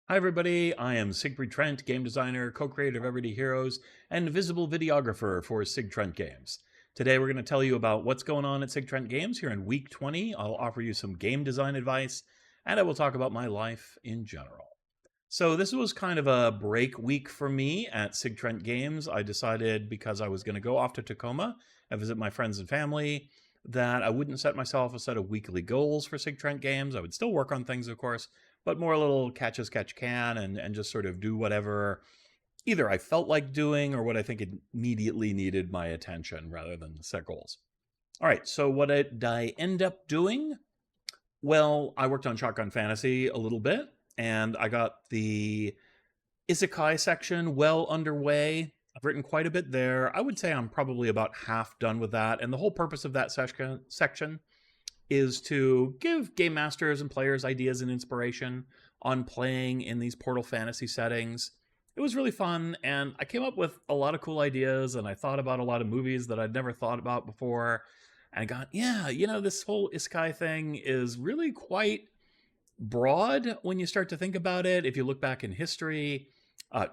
Hi everybody, I am Sigfried Trent, game designer, co-creator of Everyday Heroes, and visible videographer for SigTrent Games. Today we're going to tell you about what's going on at SigTrent Games here in week 20. I'll offer you some game design advice, and I will talk about my life in general. So this was kind of a break week for me at SigTrent Games. I decided because I was going to go off to Tacoma and visit my friends and family that I wouldn't set myself a set of weekly goals for SigTrent Games. I would still work on things, of course, but more a little catch as catch can and just sort of do whatever either I felt like doing or what I think immediately needed my attention rather than set goals. All right, so what did I end up doing? Well, I worked on Shotgun Fantasy a little bit, and I got the Isekai section well underway. I've written quite a bit there. I would say I'm probably about half done with that, and the whole purpose of that section is to give game masters and players ideas and inspiration on playing in these Portal Fantasy settings. It was really fun, and I came up with a lot of cool ideas, and I thought about a lot of movies that I'd never thought about before. And I got, yeah, this whole Isekai thing is really quite broad when you start to think about it. If you look back in history,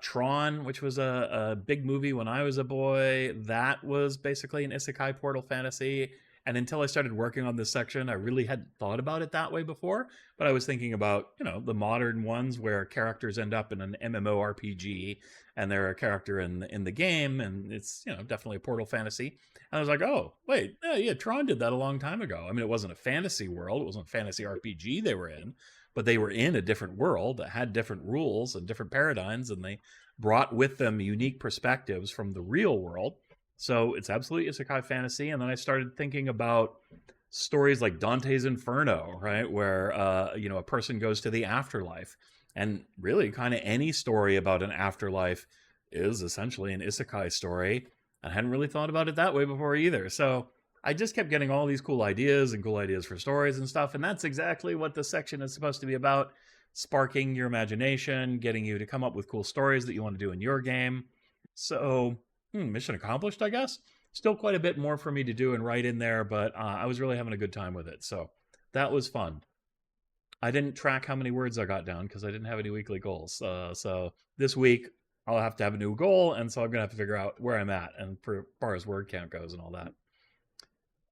Tron, which was a big movie when I was a boy, that was basically an Isekai Portal Fantasy. And until I started working on this section, I really hadn't thought about it that way before. But I was thinking about, the modern ones where characters end up in an MMORPG and they're a character in the game, and it's, definitely a Portal Fantasy. And I was like, oh, wait, yeah, Tron did that a long time ago. I mean, it wasn't a fantasy world. It wasn't a fantasy RPG they were in, but they were in a different world that had different rules and different paradigms, and they brought with them unique perspectives from the real world. So it's absolutely Isekai fantasy. And then I started thinking about stories like Dante's Inferno, right? Where, a person goes to the afterlife. And really kind of any story about an afterlife is essentially an Isekai story. I hadn't really thought about it that way before either. So I just kept getting all these cool ideas and cool ideas for stories and stuff. And that's exactly what this section is supposed to be about. Sparking your imagination, getting you to come up with cool stories that you want to do in your game. So mission accomplished, I guess. Still quite a bit more for me to do and write in there, but I was really having a good time with it. So that was fun. I didn't track how many words I got down because I didn't have any weekly goals. So this week I'll have to have a new goal, and so I'm going to have to figure out where I'm at and for far as word count goes and all that.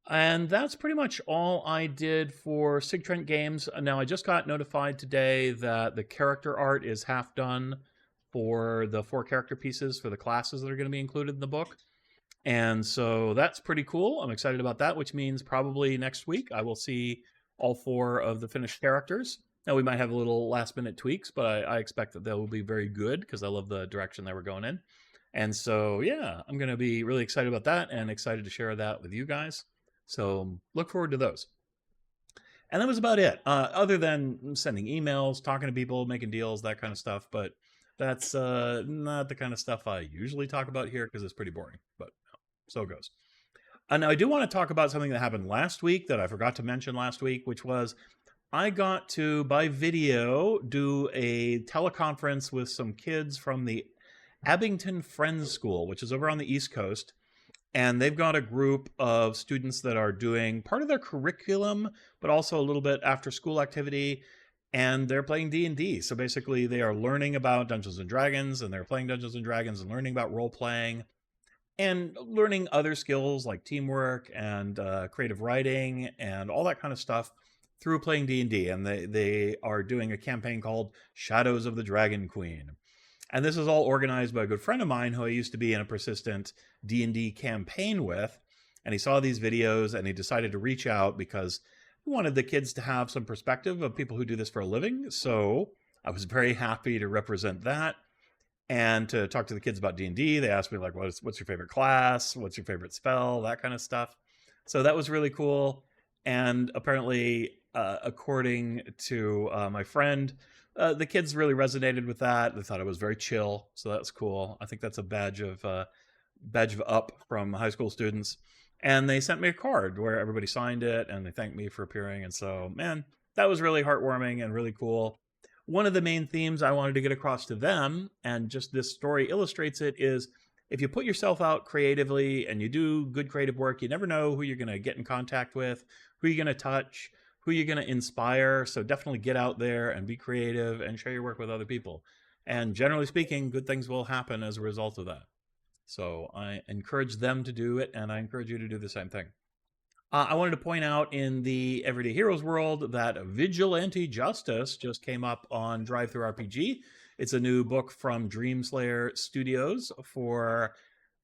And that's pretty much all I did for SigTrent Games. Now, I just got notified today that the character art is half done for the 4 character pieces for the classes that are going to be included in the book. And so that's pretty cool. I'm excited about that, which means probably next week I will see all 4 of the finished characters. Now, we might have a little last minute tweaks, but I expect that they will be very good because I love the direction they were going in. And so, yeah, I'm going to be really excited about that and excited to share that with you guys. So look forward to those. And that was about it, other than sending emails, talking to people, making deals, that kind of stuff. But that's not the kind of stuff I usually talk about here because it's pretty boring, but so it goes. Now, I do want to talk about something that happened last week that I forgot to mention last week, which was I got to, by video, do a teleconference with some kids from the Abbington Friends School, which is over on the East Coast. And they've got a group of students that are doing part of their curriculum, but also a little bit after school activity. And they're playing D&D. So basically they are learning about Dungeons & Dragons, and they're playing Dungeons & Dragons and learning about role-playing and learning other skills like teamwork and creative writing and all that kind of stuff through playing D&D. And they are doing a campaign called Shadows of the Dragon Queen. And this is all organized by a good friend of mine who I used to be in a persistent D&D campaign with. And he saw these videos and he decided to reach out because he wanted the kids to have some perspective of people who do this for a living. So I was very happy to represent that and to talk to the kids about D&D. They asked me, like, what's your favorite class? What's your favorite spell? That kind of stuff. So that was really cool. And apparently, according to my friend, the kids really resonated with that. They thought it was very chill. So that's cool. I think that's a badge of up from high school students. And they sent me a card where everybody signed it and they thanked me for appearing. And so, man, that was really heartwarming and really cool. One of the main themes I wanted to get across to them, and just this story illustrates it, is if you put yourself out creatively and you do good creative work, you never know who you're going to get in contact with, who you're going to touch, who you're going to inspire. So definitely get out there and be creative and share your work with other people. And generally speaking, good things will happen as a result of that. So I encourage them to do it, and I encourage you to do the same thing. I wanted to point out in the Everyday Heroes world that Vigilante Justice just came up on Drive-Thru RPG. It's a new book from Dreamslayer Studios for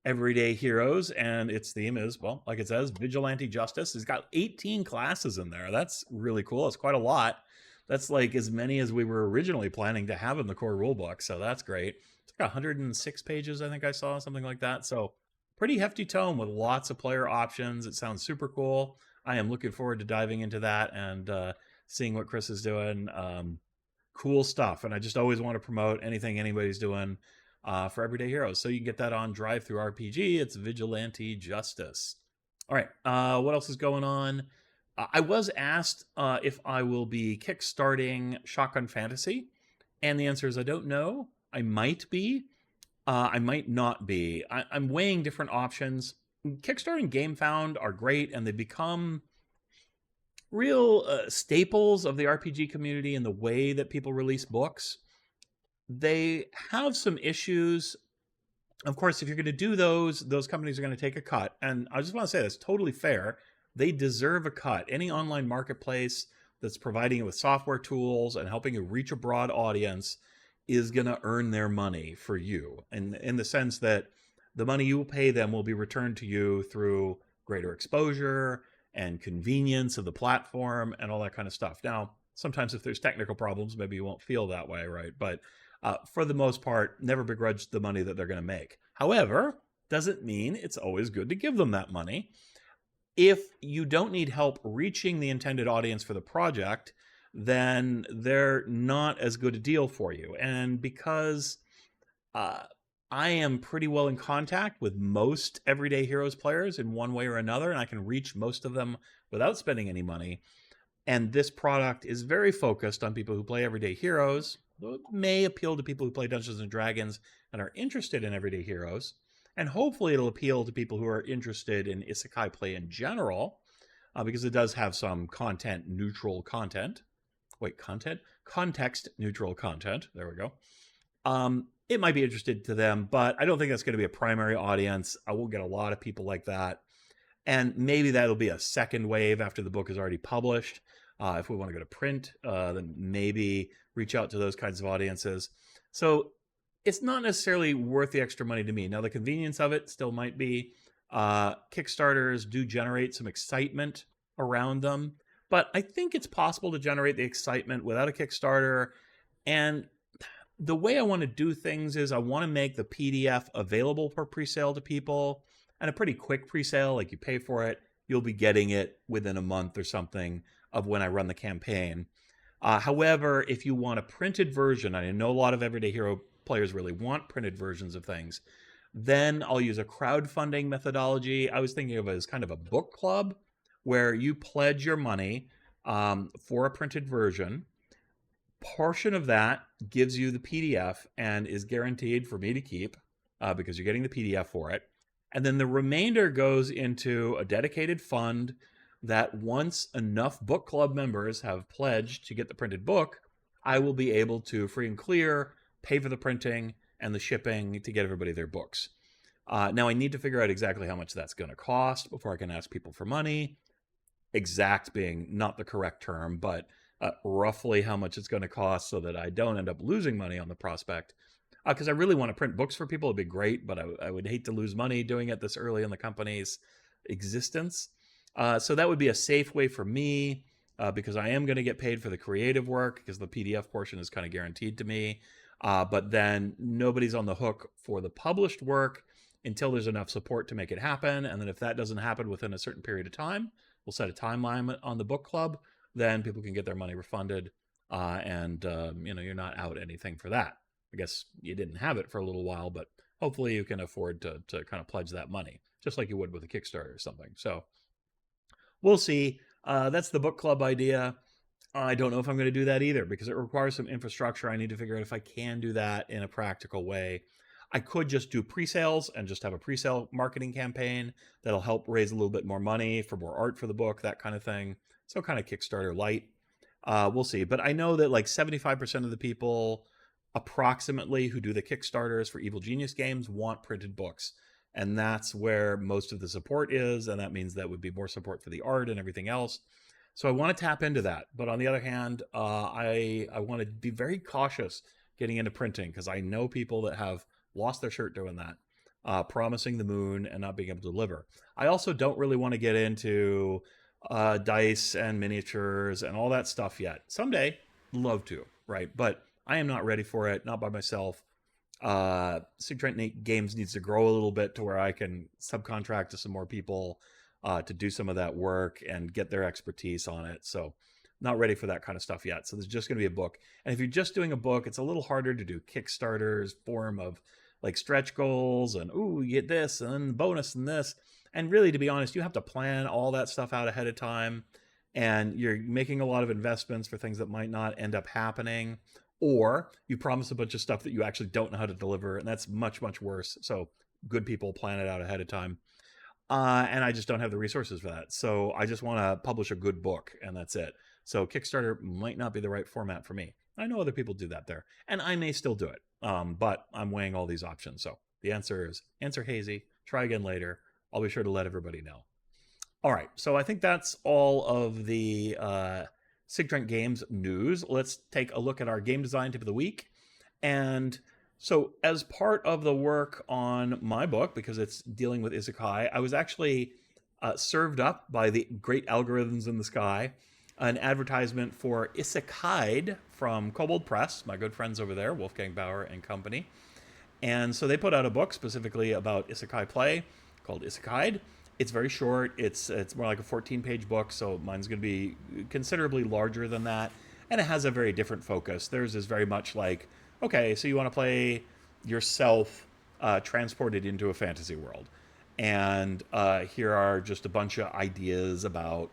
Everyday Heroes, and its theme is, well, like it says, Vigilante Justice. It's got 18 classes in there. That's really cool. It's quite a lot. That's like as many as we were originally planning to have in the core rulebook, so that's great. It's got 106 pages, I think I saw, something like that. So pretty hefty tome with lots of player options. It sounds super cool. I am looking forward to diving into that and seeing what Chris is doing. Cool stuff. And I just always want to promote anything anybody's doing for Everyday Heroes. So you can get that on Drive-Thru RPG. It's Vigilante Justice. All right. What else is going on? I was asked if I will be kickstarting Shotgun Fantasy. And the answer is I don't know. I might be. I might not be. I'm weighing different options. Kickstarter and GameFound are great, and they become real staples of the RPG community in the way that people release books. They have some issues. Of course, if you're going to do those companies are going to take a cut. And I just want to say that's totally fair. They deserve a cut. Any online marketplace that's providing you with software tools and helping you reach a broad audience is going to earn their money for you, and in the sense that the money you will pay them will be returned to you through greater exposure and convenience of the platform and all that kind of stuff. Now, sometimes if there's technical problems, maybe you won't feel that way, right? But for the most part, never begrudge the money that they're going to make. However, doesn't mean it's always good to give them that money. If you don't need help reaching the intended audience for the project, then they're not as good a deal for you. And because I am pretty well in contact with most Everyday Heroes players in one way or another, and I can reach most of them without spending any money, and this product is very focused on people who play Everyday Heroes, though it may appeal to people who play Dungeons and Dragons and are interested in Everyday Heroes, and hopefully it'll appeal to people who are interested in Isekai play in general, because it does have some content-neutral content. Wait, content? Context-neutral content. There we go. It might be interested to them, but I don't think that's going to be a primary audience. I will get a lot of people like that. And maybe that'll be a second wave after the book is already published. If we want to go to print, then maybe reach out to those kinds of audiences. So it's not necessarily worth the extra money to me. Now, the convenience of it still might be. Kickstarters do generate some excitement around them. But I think it's possible to generate the excitement without a Kickstarter. And the way I want to do things is I want to make the PDF available for presale to people, and a pretty quick presale, like you pay for it, you'll be getting it within a month or something of when I run the campaign. However, if you want a printed version, I know a lot of Everyday Hero players really want printed versions of things, then I'll use a crowdfunding methodology. I was thinking of it as kind of a book club, where you pledge your money for a printed version. Portion of that gives you the PDF and is guaranteed for me to keep because you're getting the PDF for it. And then the remainder goes into a dedicated fund that once enough book club members have pledged to get the printed book, I will be able to free and clear pay for the printing and the shipping to get everybody their books. Now I need to figure out exactly how much that's going to cost before I can ask people for money. Exact being not the correct term, but roughly how much it's going to cost so that I don't end up losing money on the prospect. Because I really want to print books for people. It'd be great, but I would hate to lose money doing it this early in the company's existence. So that would be a safe way for me because I am going to get paid for the creative work because the PDF portion is kind of guaranteed to me. But then nobody's on the hook for the published work until there's enough support to make it happen. And then if that doesn't happen within a certain period of time, we'll set a timeline on the book club. Then people can get their money refunded, and you're not out anything for that. I guess you didn't have it for a little while, but hopefully you can afford to kind of pledge that money, just like you would with a Kickstarter or something. So we'll see. That's the book club idea. I don't know if I'm going to do that either because it requires some infrastructure. I need to figure out if I can do that in a practical way. I could just do pre-sales and just have a pre-sale marketing campaign that'll help raise a little bit more money for more art for the book, that kind of thing. So kind of Kickstarter light. We'll see. But I know that like 75% of the people approximately who do the Kickstarters for Evil Genius games want printed books. And that's where most of the support is. And that means that would be more support for the art and everything else. So I want to tap into that. But on the other hand, I want to be very cautious getting into printing because I know people that have lost their shirt doing that, promising the moon and not being able to deliver. I also don't really want to get into dice and miniatures and all that stuff yet. Someday, love to, right? But I am not ready for it, not by myself. SigTrent Games needs to grow a little bit to where I can subcontract to some more people to do some of that work and get their expertise on it. So not ready for that kind of stuff yet. So there's just going to be a book. And if you're just doing a book, it's a little harder to do Kickstarters, form of like stretch goals and, ooh, you get this and then bonus and this. And really, to be honest, you have to plan all that stuff out ahead of time. And you're making a lot of investments for things that might not end up happening. Or you promise a bunch of stuff that you actually don't know how to deliver. And that's much, much worse. So good people plan it out ahead of time. And I just don't have the resources for that. So I just want to publish a good book, and that's it. So Kickstarter might not be the right format for me. I know other people do that there, and I may still do it. But I'm weighing all these options. So the answer is answer hazy. Try again later. I'll be sure to let everybody know. All right. So I think that's all of the SigTrent Games news. Let's take a look at our game design tip of the week. And so as part of the work on my book, because it's dealing with Isekai, I was actually served up by the great algorithms in the sky an advertisement for Isekai from Kobold Press, my good friends over there, Wolfgang Bauer and company. And so they put out a book specifically about Isekai play called Isekai. It's very short. It's more like a 14-page book, so mine's going to be considerably larger than that. And it has a very different focus. Theirs is very much like, okay, so you want to play yourself transported into a fantasy world. And here are just a bunch of ideas about,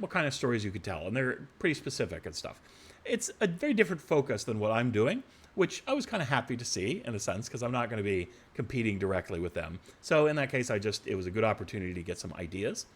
what kind of stories you could tell. And they're pretty specific and stuff. It's a very different focus than what I'm doing, which I was kind of happy to see in a sense, because I'm not going to be competing directly with them. So in that case, it was a good opportunity to get some ideas.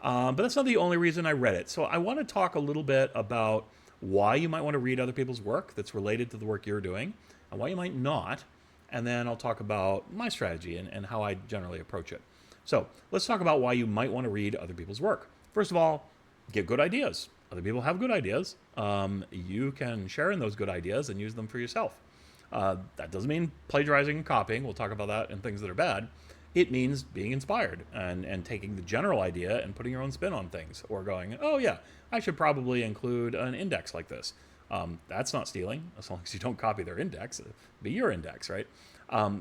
But that's not the only reason I read it. So I want to talk a little bit about why you might want to read other people's work that's related to the work you're doing, and why you might not. And then I'll talk about my strategy and how I generally approach it. So let's talk about why you might want to read other people's work. First of all, get good ideas. Other people have good ideas. You can share in those good ideas and use them for yourself. That doesn't mean plagiarizing and copying. We'll talk about that and things that are bad. It means being inspired and taking the general idea and putting your own spin on things, or going, oh yeah, I should probably include an index like this. That's not stealing, as long as you don't copy their index. It'd be your index, right?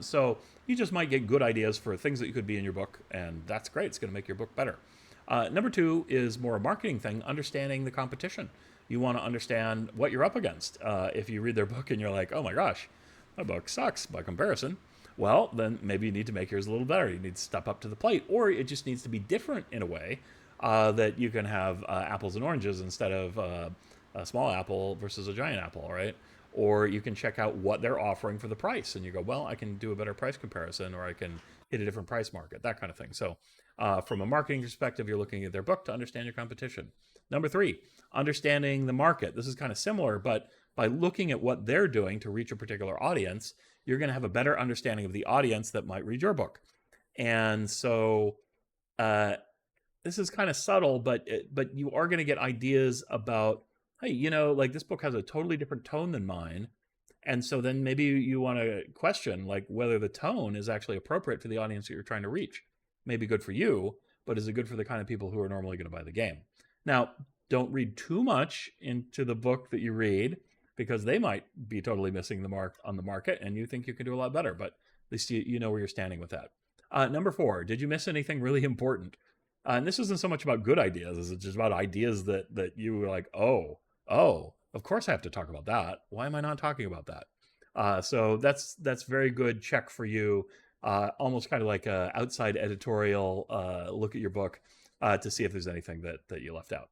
So you just might get good ideas for things that you could be in your book, and that's great. It's going to make your book better. Number two is more a marketing thing, understanding the competition. You want to understand what you're up against. If you read their book and you're like, oh my gosh, my book sucks by comparison, well, then maybe you need to make yours a little better. You need to step up to the plate, or it just needs to be different in a way that you can have apples and oranges instead of a small apple versus a giant apple, right? Or you can check out what they're offering for the price, and you go, well, I can do a better price comparison, or I can hit a different price market, that kind of thing. So from a marketing perspective, you're looking at their book to understand your competition. Number three, understanding the market. This is kind of similar, but by looking at what they're doing to reach a particular audience, you're going to have a better understanding of the audience that might read your book. And so this is kind of subtle, but you are going to get ideas about, hey, like this book has a totally different tone than mine. And so then maybe you want to question like whether the tone is actually appropriate for the audience that you're trying to reach. Maybe good for you, but is it good for the kind of people who are normally going to buy the game? Now, don't read too much into the book that you read, because they might be totally missing the mark on the market and you think you can do a lot better, but at least you know where you're standing with that. Number four, did you miss anything really important? And this isn't so much about good ideas, it's just about ideas that you were like, oh, of course I have to talk about that. Why am I not talking about that? So that's very good check for you, almost kind of like a outside editorial look at your book to see if there's anything that you left out.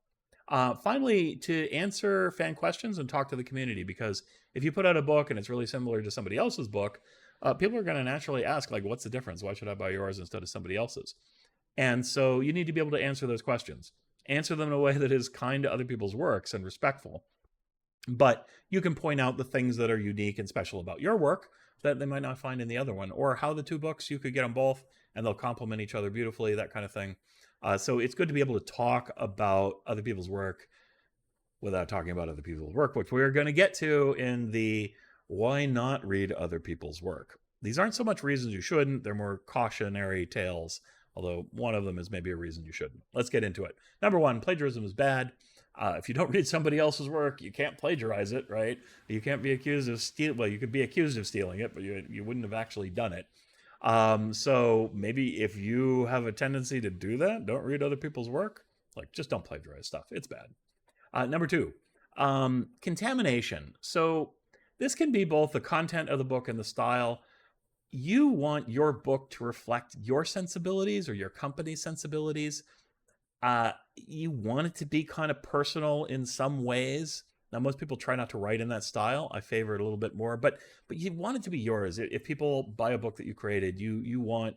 Finally, to answer fan questions and talk to the community, because if you put out a book and it's really similar to somebody else's book, people are going to naturally ask, like, what's the difference? Why should I buy yours instead of somebody else's? And so you need to be able to answer those questions. Answer them in a way that is kind to other people's works and respectful. But you can point out the things that are unique and special about your work that they might not find in the other one, or how the two books, you could get them both and they'll complement each other beautifully, that kind of thing. So it's good to be able to talk about other people's work without talking about other people's work, which we're going to get to in the why not read other people's work. These aren't so much reasons you shouldn't, they're more cautionary tales, although one of them is maybe a reason you shouldn't. Let's get into it. Number one, plagiarism is bad. If you don't read somebody else's work, you can't plagiarize it, right? You can't be accused of stealing. Well, you could be accused of stealing it, but you wouldn't have actually done it. So maybe if you have a tendency to do that, don't read other people's work. Like, just don't plagiarize stuff. It's bad. Number two, contamination. So this can be both the content of the book and the style. You want your book to reflect your sensibilities or your company's sensibilities. You want it to be kind of personal in some ways. Now, most people try not to write in that style. I favor it a little bit more, but you want it to be yours. If people buy a book that you created, you want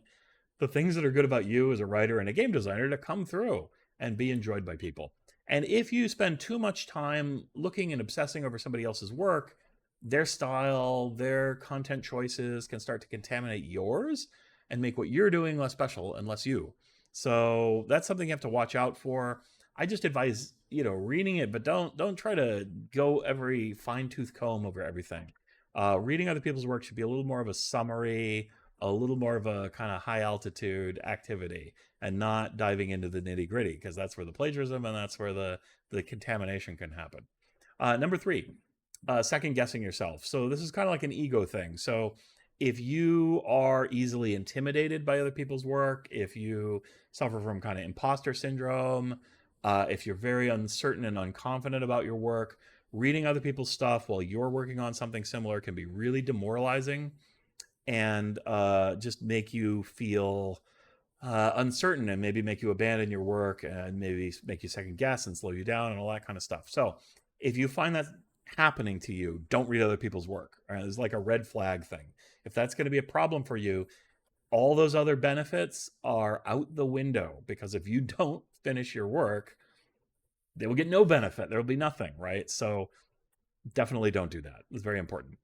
the things that are good about you as a writer and a game designer to come through and be enjoyed by people. And if you spend too much time looking and obsessing over somebody else's work, their style, their content choices can start to contaminate yours and make what you're doing less special and less you. So that's something you have to watch out for. I just advise, reading it, but don't try to go every fine-tooth comb over everything. Reading other people's work should be a little more of a summary, a little more of a kind of high altitude activity, and not diving into the nitty gritty, because that's where the plagiarism and that's where the contamination can happen. Number three, second guessing yourself. So this is kind of like an ego thing. So if you are easily intimidated by other people's work, if you suffer from kind of imposter syndrome, if you're very uncertain and unconfident about your work, reading other people's stuff while you're working on something similar can be really demoralizing and just make you feel uncertain and maybe make you abandon your work and maybe make you second guess and slow you down and all that kind of stuff. So if you find that happening to you, don't read other people's work. It's like a red flag thing. If that's going to be a problem for you, all those other benefits are out the window, because if you don't finish your work, they will get no benefit. There will be nothing, right? So definitely don't do that. It's very important.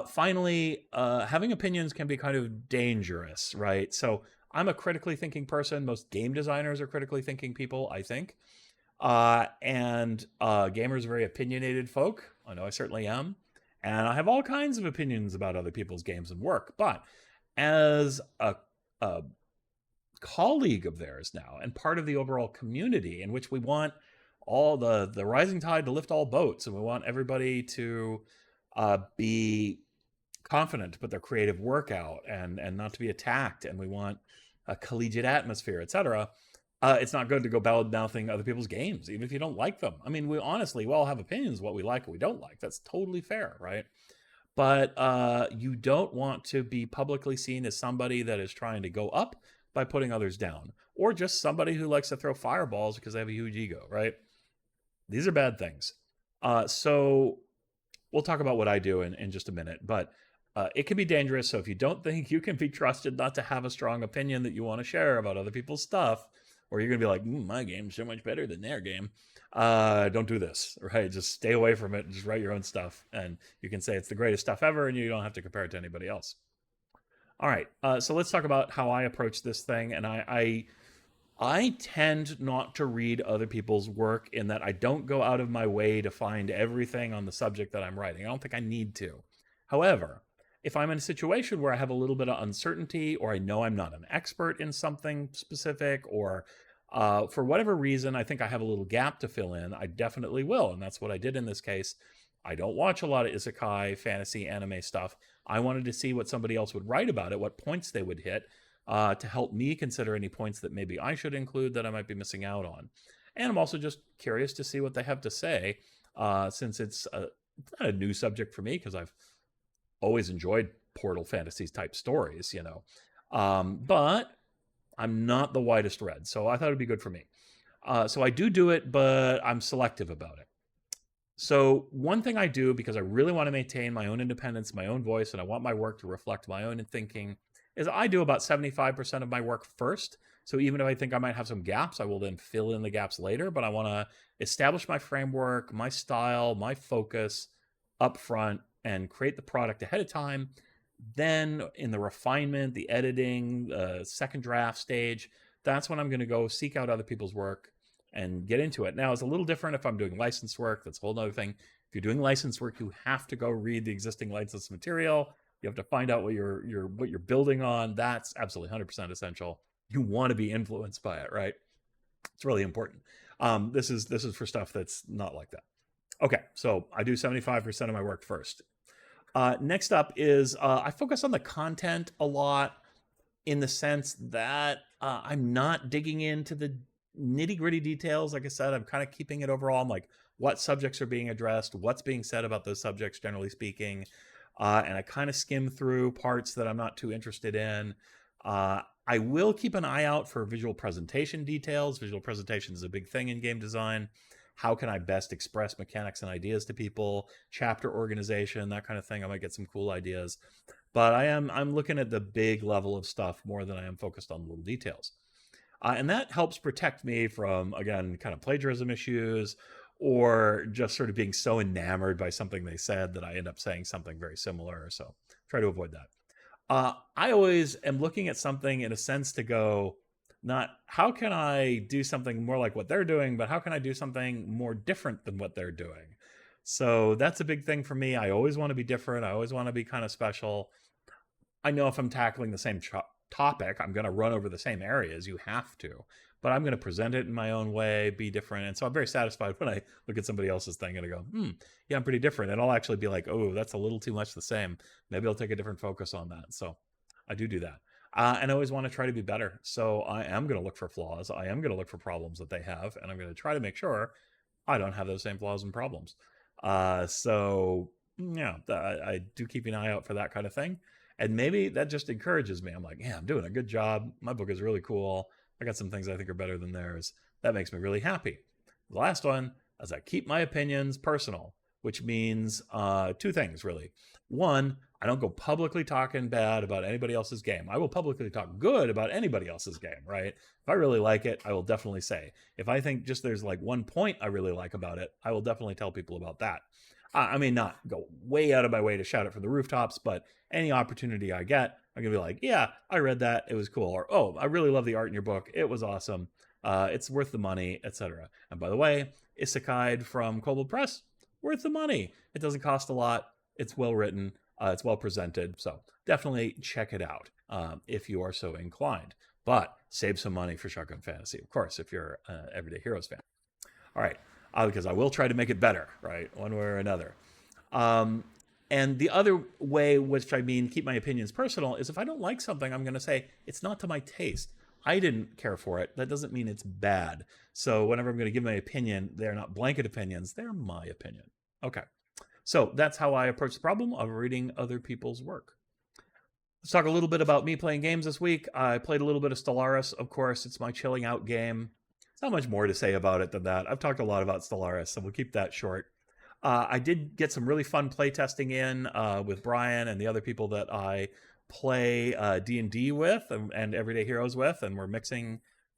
Finally, having opinions can be kind of dangerous, right? So I'm a critically thinking person. Most game designers are critically thinking people, I think. And gamers are very opinionated folk. I know I certainly am. And I have all kinds of opinions about other people's games and work. But as a colleague of theirs now, and part of the overall community in which we want all the rising tide to lift all boats, and we want everybody to be confident to put their creative work out and not to be attacked, and we want a collegiate atmosphere, etc. It's not good to go bad-mouthing other people's games, even if you don't like them. I mean, we all have opinions what we like and we don't like. That's totally fair, right? But you don't want to be publicly seen as somebody that is trying to go up by putting others down, or just somebody who likes to throw fireballs because they have a huge ego, right? These are bad things. So we'll talk about what I do in just a minute, but it can be dangerous. So if you don't think you can be trusted not to have a strong opinion that you want to share about other people's stuff, or you're going to be like, my game's so much better than their game, don't do this, right? Just stay away from it and just write your own stuff. And you can say it's the greatest stuff ever, and you don't have to compare it to anybody else. All right, so let's talk about how I approach this thing. And I tend not to read other people's work, in that I don't go out of my way to find everything on the subject that I'm writing. I don't think I need to. However, if I'm in a situation where I have a little bit of uncertainty, or I know I'm not an expert in something specific, or for whatever reason I think I have a little gap to fill in, I definitely will. And that's what I did in this case. I don't watch a lot of Isekai, fantasy, anime stuff. I wanted to see what somebody else would write about it, what points they would hit, to help me consider any points that maybe I should include that I might be missing out on. And I'm also just curious to see what they have to say, since it's not a new subject for me, because I've always enjoyed Portal fantasies type stories, but I'm not the widest read, so I thought it'd be good for me. So I do it, but I'm selective about it. So one thing I do, because I really want to maintain my own independence, my own voice, and I want my work to reflect my own thinking, is I do about 75% of my work first. So even if I think I might have some gaps, I will then fill in the gaps later. But I want to establish my framework, my style, my focus up front and create the product ahead of time. Then in the refinement, the editing, second draft stage, that's when I'm going to go seek out other people's work and get into it. Now, it's a little different if I'm doing licensed work. That's a whole other thing. If you're doing licensed work, you have to go read the existing licensed material. You have to find out what you're building on. That's absolutely 100% essential. You want to be influenced by it, right? It's really important. This is for stuff that's not like that. Okay, so I do 75% of my work first. Next up is I focus on the content a lot, in the sense that I'm not digging into the nitty gritty details. Like I said, I'm kind of keeping it overall. I'm like, what subjects are being addressed, what's being said about those subjects, generally speaking. And I kind of skim through parts that I'm not too interested in. I will keep an eye out for visual presentation details. Visual presentation is a big thing in game design. How can I best express mechanics and ideas to people? Chapter organization, that kind of thing. I might get some cool ideas. But I'm looking at the big level of stuff more than I am focused on little details. And that helps protect me from, again, kind of plagiarism issues, or just sort of being so enamored by something they said that I end up saying something very similar. So try to avoid that. I always am looking at something in a sense to go, not how can I do something more like what they're doing, but how can I do something more different than what they're doing? So that's a big thing for me. I always want to be different. I always want to be kind of special. I know if I'm tackling the same topic, I'm going to run over the same areas. You have to. But I'm going to present it in my own way, be different. And so I'm very satisfied when I look at somebody else's thing and I go, yeah, I'm pretty different. And I'll actually be like, oh, that's a little too much the same. Maybe I'll take a different focus on that. So I do that. And I always want to try to be better. So I am going to look for flaws. I am going to look for problems that they have. And I'm going to try to make sure I don't have those same flaws and problems. So yeah, I do keep an eye out for that kind of thing. And maybe that just encourages me. I'm like, yeah, I'm doing a good job. My book is really cool. I got some things I think are better than theirs. That makes me really happy. The last one is I keep my opinions personal, which means two things, really. One, I don't go publicly talking bad about anybody else's game. I will publicly talk good about anybody else's game, right? If I really like it, I will definitely say. If I think just there's like one point I really like about it, I will definitely tell people about that. I may not go way out of my way to shout it from the rooftops, but any opportunity I get, I'm going to be like, yeah, I read that. It was cool. Or, oh, I really love the art in your book. It was awesome. It's worth the money, etc. And by the way, Isekai from Kobold Press, worth the money. It doesn't cost a lot. It's well written. It's well presented. So definitely check it out if you are so inclined. But save some money for Shotgun Fantasy, of course, if you're an Everyday Heroes fan. All right. Because I will try to make it better, right? One way or another. And the other way, which I mean, keep my opinions personal, is if I don't like something, I'm going to say, it's not to my taste. I didn't care for it. That doesn't mean it's bad. So whenever I'm going to give my opinion, they're not blanket opinions. They're my opinion. Okay. So that's how I approach the problem of reading other people's work. Let's talk a little bit about me playing games this week. I played a little bit of Stellaris. Of course, it's my chilling out game. Not much more to say about it than that. I've talked a lot about Stellaris, so we'll keep that short. I did get some really fun playtesting in with Brian and the other people that I play D&D with and Everyday Heroes with, and we're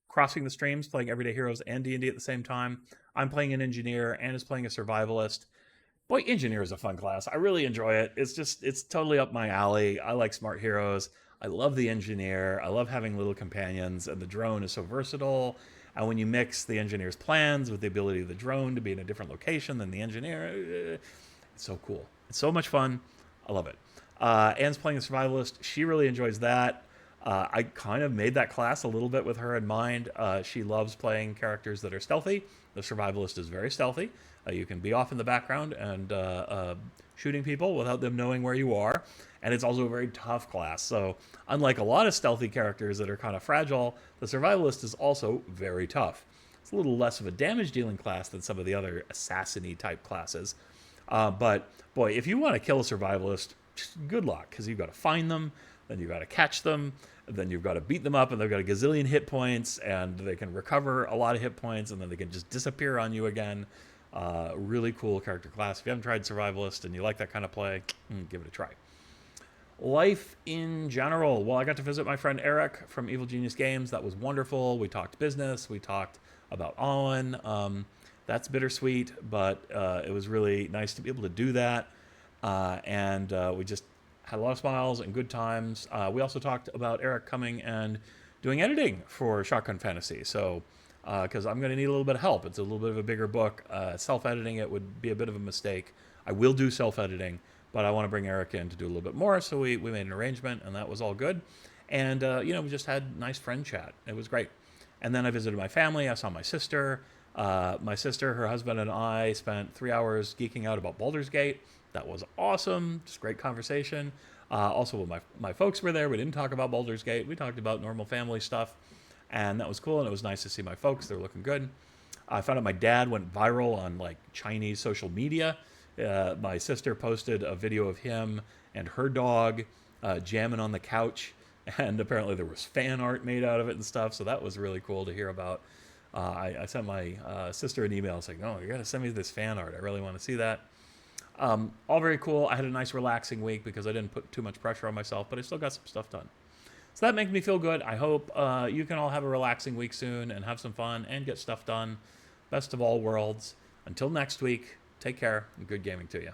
crossing the streams, playing Everyday Heroes and D&D at the same time. I'm playing an engineer and is playing a survivalist. Boy, engineer is a fun class. I really enjoy it. It's totally up my alley. I like smart heroes. I love the engineer. I love having little companions, and the drone is so versatile. And when you mix the engineer's plans with the ability of the drone to be in a different location than the engineer, it's so cool. It's so much fun. I love it. Anne's playing a survivalist. She really enjoys that. I kind of made that class a little bit with her in mind. She loves playing characters that are stealthy. The survivalist is very stealthy. You can be off in the background and shooting people without them knowing where you are. And it's also a very tough class. So unlike a lot of stealthy characters that are kind of fragile, the survivalist is also very tough. It's a little less of a damage dealing class than some of the other assassin-y type classes. But boy, if you want to kill a survivalist, good luck, because you've got to find them, then you've got to catch them, then you've got to beat them up, and they've got a gazillion hit points, and they can recover a lot of hit points, and then they can just disappear on you again. Really cool character class. If you haven't tried Survivalist and you like that kind of play, give it a try. Life in general. Well, I got to visit my friend Eric from Evil Genius Games. That was wonderful. We talked business. We talked about Owen. That's bittersweet, but it was really nice to be able to do that. And we just had a lot of smiles and good times. We also talked about Eric coming and doing editing for Shotgun Fantasy. So, because I'm going to need a little bit of help. It's a little bit of a bigger book. Self-editing it would be a bit of a mistake. I will do self-editing, but I want to bring Eric in to do a little bit more. So we made an arrangement, and that was all good. And, we just had nice friend chat. It was great. And then I visited my family. I saw my sister. My sister, her husband, and I spent 3 hours geeking out about Baldur's Gate. That was awesome. Just great conversation. Also, when my folks were there, we didn't talk about Baldur's Gate. We talked about normal family stuff. And that was cool, and it was nice to see my folks. They were looking good. I found out my dad went viral on, Chinese social media. My sister posted a video of him and her dog jamming on the couch, and apparently there was fan art made out of it and stuff, so that was really cool to hear about. I sent my sister an email saying, "Oh, you got to send me this fan art. I really want to see that." All very cool. I had a nice relaxing week because I didn't put too much pressure on myself, but I still got some stuff done. So that makes me feel good. I hope you can all have a relaxing week soon and have some fun and get stuff done. Best of all worlds. Until next week, take care and good gaming to you.